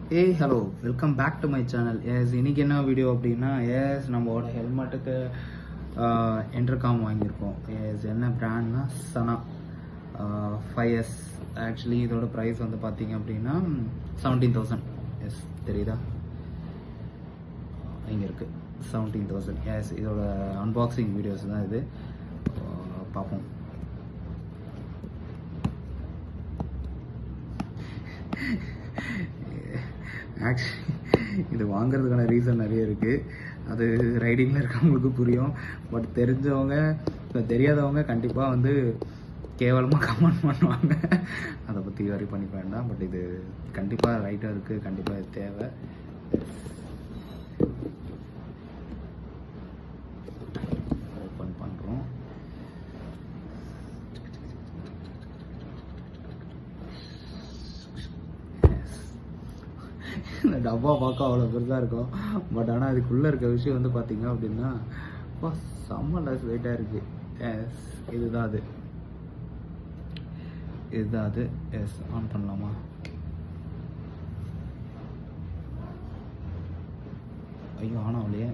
Hey, hello, welcome back to my channel. Yes, இன்னைக்கு என்ன video அப்படின்னா எஸ் நம்மளோட ஹெல்மெட்டுக்கு இன்டர்காம் வாங்கியிருக்கோம். எஸ் என்ன பிராண்ட்னா சனா 5S. ஆக்சுவலி இதோட ப்ரைஸ் வந்து பார்த்தீங்க அப்படின்னா 17,000. எஸ் தெரியுதா, இங்கே இருக்குது 17,000. எஸ் இதோட அன்பாக்சிங் வீடியோஸ் தான் இது. பார்ப்போம். ஆக்சுவலி இது வாங்குறதுக்கான ரீசன் நிறைய இருக்குது. அது ரைடிங்கில் இருக்கவங்களுக்கு புரியும். பட் தெரிஞ்சவங்க தெரியாதவங்க கண்டிப்பாக வந்து கேவலமாக கமெண்ட் பண்ணுவாங்க. அதை பற்றி வரி பண்ணிக்க வேண்டாம். பட் இது கண்டிப்பாக ரைட்டாக இருக்குது, கண்டிப்பாக இது தேவை. ஓப்பன் பண்ணுறோம். இந்த டப்பா பார்க்க அவ்வளோ பெருசாக இருக்கும். பட் ஆனால் அதுக்குள்ளே இருக்க விஷயம் வந்து பார்த்தீங்க அப்படின்னா செம்ம லெஸ் வெயிட்டாக இருக்குது. எஸ் இதுதான் அது. எஸ் ஆன் பண்ணலாமா? ஐயோ ஆனா அவளையே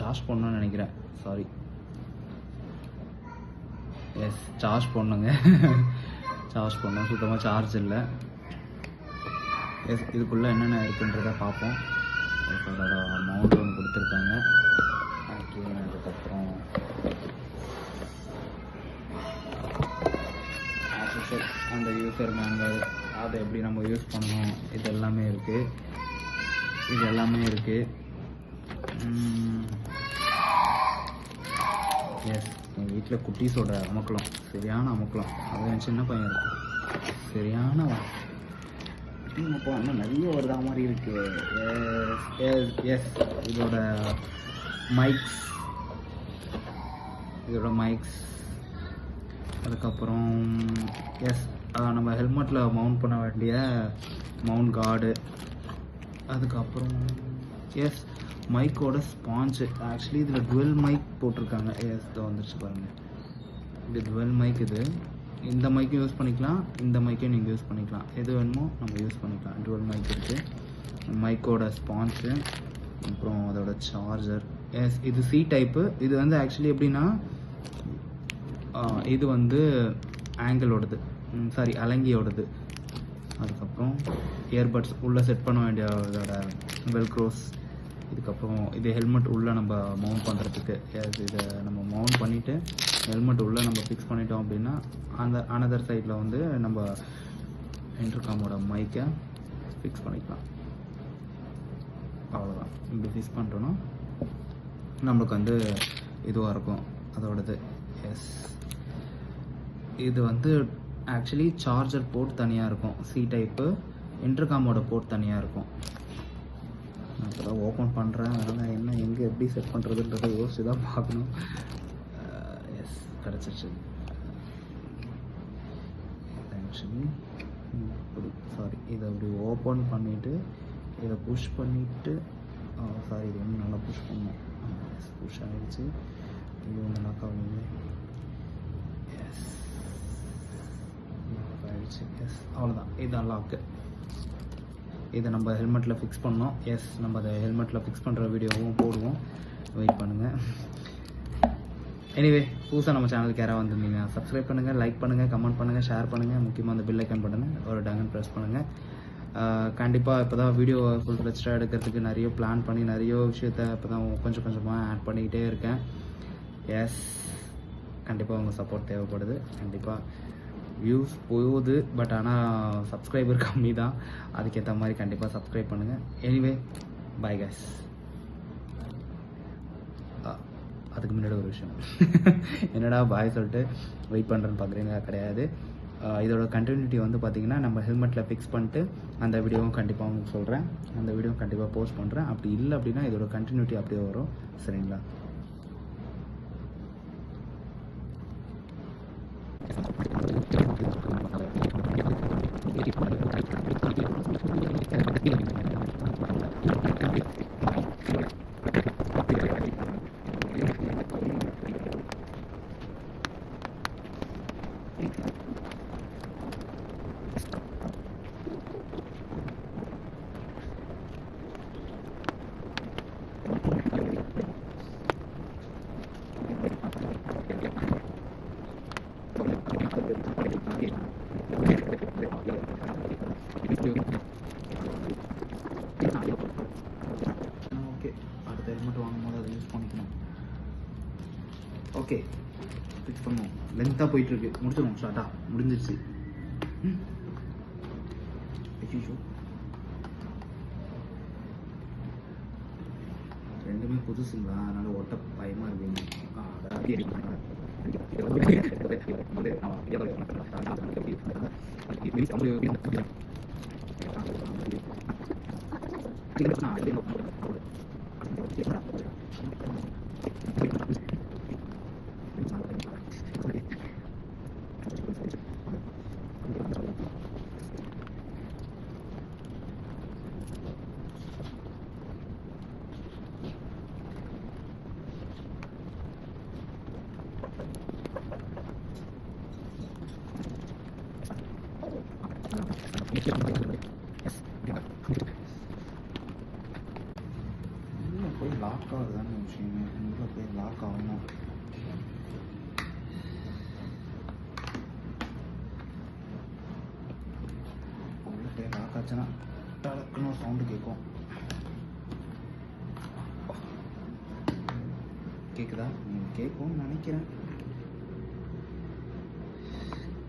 சார்ஜ் பண்ணணும்னு நினைக்கிறேன். சாரி. எஸ் சார்ஜ் பண்ணுங்க. சார்ஜ் பண்ணோம், சுத்தமாக சார்ஜ் இல்லை. எஸ் இதுக்குள்ளே என்னென்ன இருக்குன்றத பார்ப்போம். அதோட மவுண்ட் ஒன்று கொடுத்துருக்காங்க. அதுக்கப்புறம் அந்த யூசர் மேனுவல், அதை எப்படி நம்ம யூஸ் பண்ணணும், இது எல்லாமே இருக்குது. எஸ் என் வீட்டில் குட்டீஸோட அமக்கலாம், சரியான அமக்கலாம். அது என் சின்ன பையன் இருக்கு, சரியான இன்னும் நிறைய வருதா மாதிரி இருக்கு. எஸ் இதோட மைக்ஸ், அதுக்கப்புறம் எஸ் நம்ம ஹெல்மெட்டில் மவுண்ட் பண்ண வேண்டிய மவுண்ட் கார்டு, அதுக்கப்புறம் எஸ் மைக்கோட ஸ்பான்ஸு. ஆக்சுவலி இதில் டுவெல் மைக் போட்டிருக்காங்க. எஸ் இதை வந்துருச்சு பாருங்கள், இது டுவெல் மைக். இது இந்த மைக்கும் யூஸ் பண்ணிக்கலாம், இந்த மைக்கையும் நீங்கள் யூஸ் பண்ணிக்கலாம், எது வேணுமோ நம்ம யூஸ் பண்ணிக்கலாம். டுவெல் மைக் இருக்குது. மைக்கோட ஸ்பான்ஸு, அப்புறம் அதோட சார்ஜர். எஸ் இது சி டைப்பு. இது வந்து ஆக்சுவலி எப்படின்னா இது வந்து ஆங்கிளோடது, அலங்கியோடது. அதுக்கப்புறம் இயர்பட்ஸ் உள்ளே செட் பண்ண வேண்டிய இதோட வெல்க்ரோஸ். இதுக்கப்புறம் இது ஹெல்மெட் உள்ளே நம்ம மவுண்ட் பண்ணுறதுக்கு. எஸ் இதை நம்ம மவுண்ட் பண்ணிவிட்டு ஹெல்மெட் உள்ளே நம்ம ஃபிக்ஸ் பண்ணிட்டோம் அப்படின்னா அந்த அனதர் சைடில் வந்து நம்ம இன்டர்காமோட மைக்கை ஃபிக்ஸ் பண்ணிக்கலாம். அவ்வளோதான். இப்படி ஃபிக்ஸ் பண்ணிட்டோன்னா நம்மளுக்கு வந்து இதுவாக இருக்கும் அதோடது. எஸ் இது வந்து ஆக்சுவலி சார்ஜர் போர்ட் தனியாக இருக்கும், சி டைப்பு. இன்டர்காமோட போர்ட் தனியாக இருக்கும். நான் இப்போ தான் ஓப்பன் பண்ணுறேன். அதனால் என்ன எங்கே எப்படி செட் பண்ணுறதுன்றதை யோசிச்சு தான் பார்க்கணும். எஸ் கிடச்சிருச்சு. ஆக்சுவலி இதை அப்படி ஓப்பன் பண்ணிவிட்டு இதை புஷ் பண்ணிவிட்டு இது வந்து நல்லா புஷ் பண்ணணும். புஷ் ஆகிடுச்சு. இது ஒன்று லாக் ஆகுது. எஸ் லாக் ஆகிடுச்சு. எஸ் அவ்வளோதான், இதுதான் லாக்கு. இதை நம்ம ஹெல்மெட்டில் ஃபிக்ஸ் பண்ணோம். எஸ் நம்ம அதை ஹெல்மெட்டில் ஃபிக்ஸ் பண்ணுற வீடியோவும் போடுவோம், வெயிட் பண்ணுங்கள். எனிவே புதுசாக நம்ம சேனலுக்கு யாராவது வந்திருந்தீங்க சப்ஸ்கிரைப் பண்ணுங்கள், லைக் பண்ணுங்கள், கமெண்ட் பண்ணுங்கள், ஷேர் பண்ணுங்கள். முக்கியமாக அந்த பெல் ஐக்கான் பட்டனை ஒரு டங்கன் ப்ரெஸ் பண்ணுங்கள். கண்டிப்பாக இப்போ தான் வீடியோ ஃபுல் ஃப்ளெஜ்டாக எடுக்கிறதுக்கு நிறைய பிளான் பண்ணி நிறைய விஷயத்த இப்போ தான் கொஞ்சம் கொஞ்சமாக ஆட் பண்ணிக்கிட்டே இருக்கேன். எஸ் கண்டிப்பாக உங்கள் சப்போர்ட் தேவைப்படுது. கண்டிப்பாக வியூஸ் போகுது, பட் ஆனால் சப்ஸ்கிரைபர் கம்மி தான். அதுக்கேற்ற மாதிரி கண்டிப்பாக சப்ஸ்கிரைப் பண்ணுங்கள். Anyway bye guys. அதுக்கு முன்னாடி ஒரு விஷயம், என்னடா பாய் சொல்லிட்டு வெயிட் பண்ணுறேன்னு பார்க்குறீங்க, கிடையாது. இதோட கண்டினியூட்டி வந்து பார்த்திங்கன்னா நம்ம ஹெல்மெட்டில் ஃபிக்ஸ் பண்ணிட்டு அந்த வீடியோவும் கண்டிப்பாக உங்களுக்கு சொல்கிறேன். அந்த வீடியோ கண்டிப்பாக போஸ்ட் பண்ணுறேன். அப்படி இல்லை அப்படின்னா இதோட கண்டினியூட்டி அப்படியே வரும், சரிங்களா? ஓகே, அடுத்த ஹெல்மெட் வாங்கும்போது அதை யூஸ் பண்ணிக்கணும். ஓகே, ஃபிக்ஸ் பண்ணுவோம். லென்த்தாக போயிட்டுருக்கு, முடிச்சிடும். ஸ்டார்ட்டா முடிஞ்சிருச்சு. ரெண்டுமே புதுசுங்களா, அதனால ஓட்ட பயமா இருக்குங்க. போய் லாக் ஆகுதான விஷயமே, உள்ள போய் லாக் ஆகணும். உள்ள போய் லாக் ஆச்சுன்னா டக்குன்னு சவுண்டு கேட்கும். கேட்குதா? கேட்கும்னு நினைக்கிறேன்.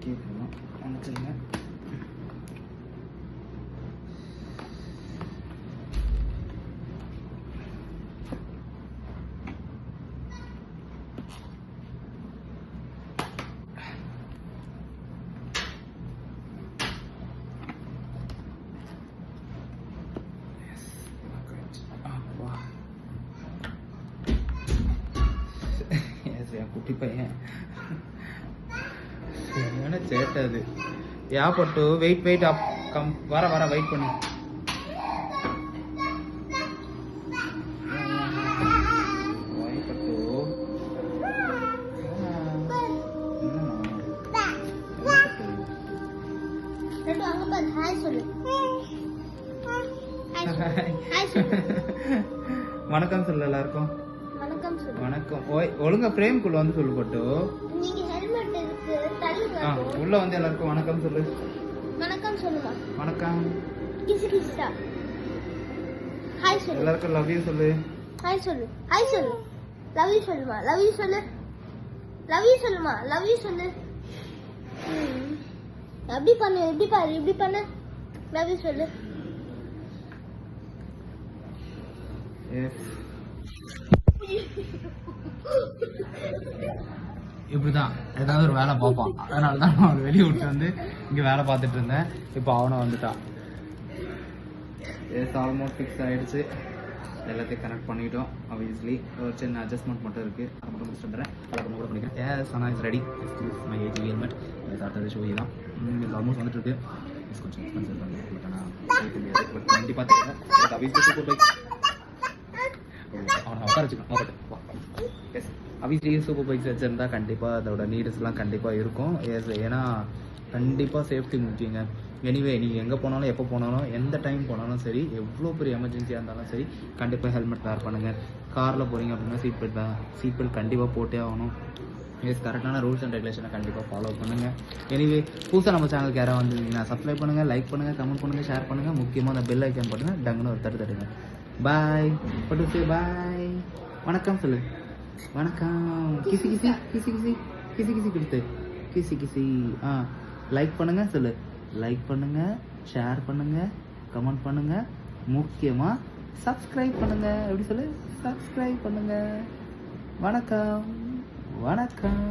கேட்கணும் நினச்சிங்க. குட்டி பையன் என்ன சேட்டை அது. யாப்பட்டு வெயிட் அப் கம் வர வெயிட் பண்ணு. வணக்கம் சொல்லு எல்லாருக்கும். வணக்கம். ஓய், ஒழுங்கா பிரேம்குள்ள வந்து சொல்லு பட்டு. உள்ள வந்து எல்லாருக்கும் வணக்கம் சொல்லு. வணக்கம் சொல்லுமா. வணக்கம். ஹாய் சொல்லு. எல்லாருக்கும் லவ் யூ சொல்லு. ஹாய் சொல்லு. ஹாய் சொல்லு. லவ் யூ சொல்லுமா. லவ் யூ சொல்லு. லவ் யூ சொல்லுமா. லவ் யூ சொல்லு. எப்படி பண்ணு, எப்படி பாரு, எப்படி பண்ணு. லவ் யூ சொல்லு. இப்படிதான் ஏதாவது ஒரு வேலை பார்ப்பான். அதனாலதான் அவனை வெளியே விட்டு வந்து இங்க வேலை பார்த்துட்டு இருந்தேன். இப்போ அவனை வந்துட்டான். ஆல்மோஸ்ட் ஃபிக்ஸ் ஆயிடுச்சு. எல்லாத்தையும் கனெக்ட் பண்ணிட்டோம். ஆப்வியஸ்லி ஒரு சின்ன அட்ஜஸ்ட்மெண்ட் மட்டும் இருக்கு. அதை மட்டும் முடிச்சுட்டு வந்துடுறேன். அதை கூட பண்ணிக்கிறேன். ஆனால் is ready. My age helmet அடுத்தது ஷோ தான். இது ஆல்மோஸ்ட் வந்துட்டு இருக்கு. கொஞ்சம் எக்ஸ்பென்சிவ் தான். பட் ஆனால் பட் கண்டிப்பாக தெரியும். அவனை உட்கார வச்சுக்கணும். எஸ், அவிஸ்லி சூப்பர் பைக்ஸ் வச்சுருந்தா கண்டிப்பாக அதோட நீட்ஸ்லாம் கண்டிப்பாக இருக்கும். எஸ், ஏன்னா கண்டிப்பாக சேஃப்டி முக்கியங்க. எனிவே நீங்கள் எங்கே போனாலும் எப்போ போனாலும் எந்த டைம் போனாலும் சரி, எவ்வளோ பெரிய எமர்ஜென்சியாக இருந்தாலும் சரி, கண்டிப்பாக ஹெல்மெட் வேர் பண்ணுங்கள். காரில் போகிறீங்க அப்படின்னா சீட் பெல்ட் கண்டிப்பாக போட்டே ஆகணும். எஸ், கரெக்டான ரூல்ஸ் அண்ட் ரெகுலேஷனை கண்டிப்பாக ஃபாலோ பண்ணுங்கள். எனிவே புதுசாக நம்ம சேனலுக்கு யாராவது வந்துருந்தீங்கன்னா சப்ஸ்கிரைப் பண்ணுங்கள், லைக் பண்ணுங்கள், கமெண்ட் பண்ணுங்கள், ஷேர் பண்ணுங்கள். முக்கியமாக அந்த பெல் ஐக்கான் பண்ணுங்கள். டங்குன்னு ஒரு தட்டுங்க. பாய் பட்டு சே பாய். வணக்கம் சொல்லு. வணக்கம். கிசி கிசி கிசி கிசி கிசி கிசி கொடுத்து கிசி கிசி. லைக் பண்ணுங்க சொல்லு. லைக் பண்ணுங்க, ஷேர் பண்ணுங்க, கமெண்ட் பண்ணுங்க, முக்கியமா சப்ஸ்கிரைப் பண்ணுங்க. எப்படி சொல்லு? சப்ஸ்கிரைப் பண்ணுங்க. வணக்கம். வணக்கம்.